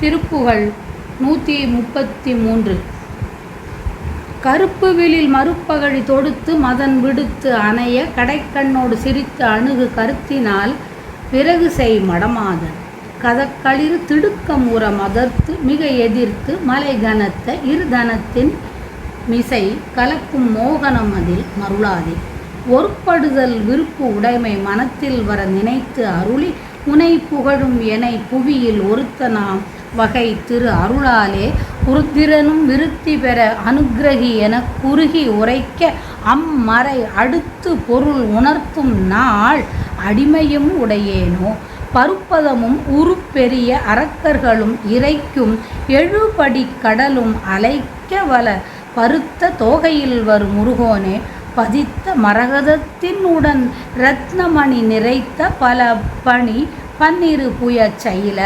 திருப்புகழ் 133. கருப்புவிழில் மறுப்பகழி தொடுத்து மதன் விடுத்து அணைய கடைக்கண்ணோடு சிரித்து அணுகு கருத்தினால் பிறகுசெய் மடமாதர் கதக்களிறு திடுக்கமுற மதர்த்து மிக எதிர்த்து மலை கனத்த இருதனத்தின் மிசை கலக்கும் மோகனமதில் மருளாதே ஒருப்படுதல் விருப்பு உடைமை மனத்தில் வர நினைத்து அருளி உனை புகழும் எனை புவியில் ஒருத்தனாம் வகை திரு அருளாலே உருத்திரனும் விருத்தி பெற அனுக்கிரகி எனக் குறுகி உரைக்க அம்மறை அடுத்து பொருள் உணர்த்தும் நாள் அடிமையும் உடையேனோ பருப்பதமும் உருப்பெரிய அரக்கர்களும் இறைக்கும் எழுபடி கடலும் அலைக்க வல பருத்த தோகையில் வரும் முருகோனே பதித்த மரகதத்தின் உடன் இரத்னமணி நிறைத்த பல பணி பன்னிரு புயச் செயல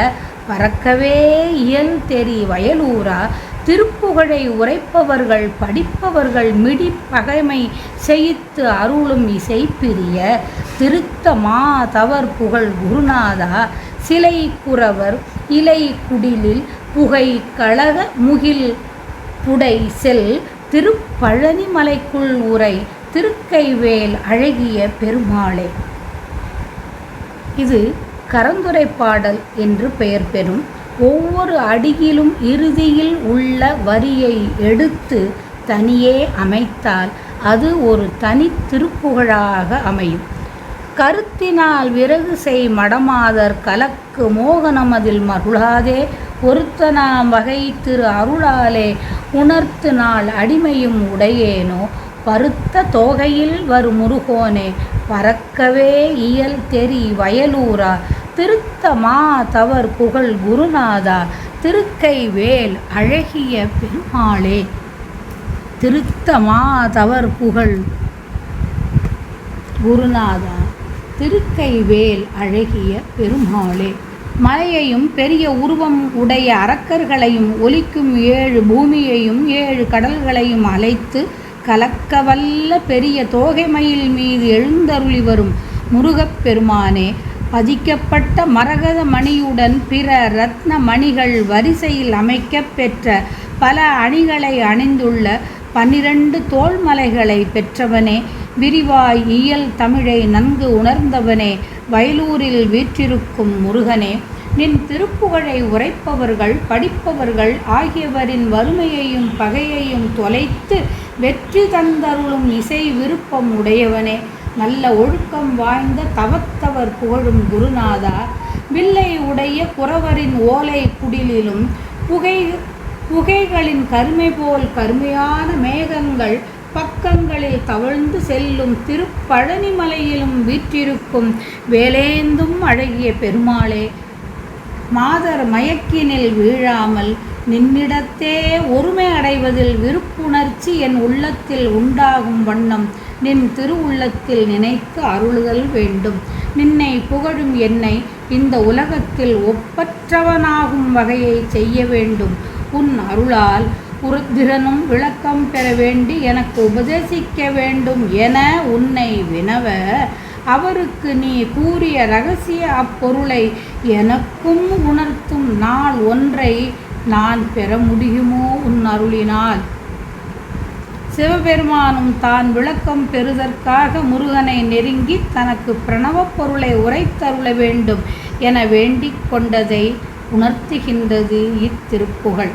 பறக்கவே இயல் தெரி வயலூரா திருப்புகழை உரைப்பவர்கள் படிப்பவர்கள் மிடி பகைமை செய்து அருளும் இசை பிரிய திருத்த மா தவர் புகழ் குருநாதா சிலை குறவர் இலை குடிலில் புகை கழக முகில் புடை செல் திருப்பழனி மலைக்குள் உரை திருக்கைவேல் அழகிய பெருமாளே. இது கரந்துரை பாடல் என்று பெயர் பெறும். ஒவ்வொரு அடியிலும் இறுதியில் உள்ள வரியை எடுத்து தனியே அமைத்தால் அது ஒரு தனி திருப்புகழாக அமையும். கருத்தினால் விறகு செய் மடமாதர் கலக்கு மோகனமதில் மருளாதே ஒருத்தனாம் வகை திரு அருளாலே உணர்த்து நாள் அடிமையும் உடையேனோ பருத்த தோகையில் வரும் முருகோனே பறக்கவே இயல் தெரி வயலூரா திருத்த மா தவர் புகழ் குருநாதா திருக்கைவேல் அழகிய பெருமாளே. திருத்த மா தவர் புகழ் குருநாதா திருக்கைவேல் அழகிய பெருமாளே. மலையையும் பெரிய உருவம் உடைய அரக்கர்களையும் ஒலிக்கும் 7 பூமியையும் 7 கடல்களையும் அலைத்து கலக்கவல்ல பெரிய தோகைமயில் மீது எழுந்தருளி வரும் முருகப் பெருமானே பதிக்கப்பட்ட மரகத மணியுடன் பிற இரத்ன மணிகள் வரிசையில் அமைக்க பெற்ற பல அணிகளை அணிந்துள்ள 12 தோள்மலைகளை பெற்றவனே விரிவாய் இயல் தமிழை நன்கு உணர்ந்தவனே வயலூரில் வீற்றிருக்கும் முருகனே நின் திருப்புகழை உரைப்பவர்கள் படிப்பவர்கள் ஆகியவரின் வறுமையையும் பகையையும் தொலைத்து வெற்றி தந்தருளும் இசை விருப்பம் உடையவனே நல்ல ஒழுக்கம் வாய்ந்த தவத்தவர் புகழும் குருநாதா வில்லை உடைய குறவரின் ஓலை குடிலிலும் புகைகளின் கருமை போல் கருமையான மேகங்கள் பக்கங்களில் தவழ்ந்து செல்லும் திருப்பழனி மலையிலும் வீற்றிருக்கும் வேலேந்தும் அழகிய பெருமாளே மாதர் மயக்கினில் வீழாமல் நின்னிடத்தே ஒருமை அடைவதில் விருப்புணர்ச்சி என் உள்ளத்தில் உண்டாகும் வண்ணம் நின் திருவுள்ளத்தில் நினைத்து அருளுதல் வேண்டும். நின்னை புகழும் என்னை இந்த உலகத்தில் ஒப்பற்றவனாகும் வகையை செய்ய வேண்டும். உன் அருளால் உருத்திரனும் விளக்கம் பெற வேண்டி எனக்கு உபதேசிக்க வேண்டும் என உன்னை வினவ அவருக்கு நீ கூறிய இரகசிய அப்பொருளை எனக்கும் உணர்த்தும் நாள் ஒன்றை நான் பெற முடியுமோ உன் அருளினால்? சிவபெருமானும் தான் விளக்கம் பெறுதற்காக முருகனை நெருங்கி தனக்கு பிரணவப் பொருளை உரைத்தருள வேண்டும் என வேண்டிக் கொண்டதை உணர்த்துகின்றது இத்திருப்புகழ்.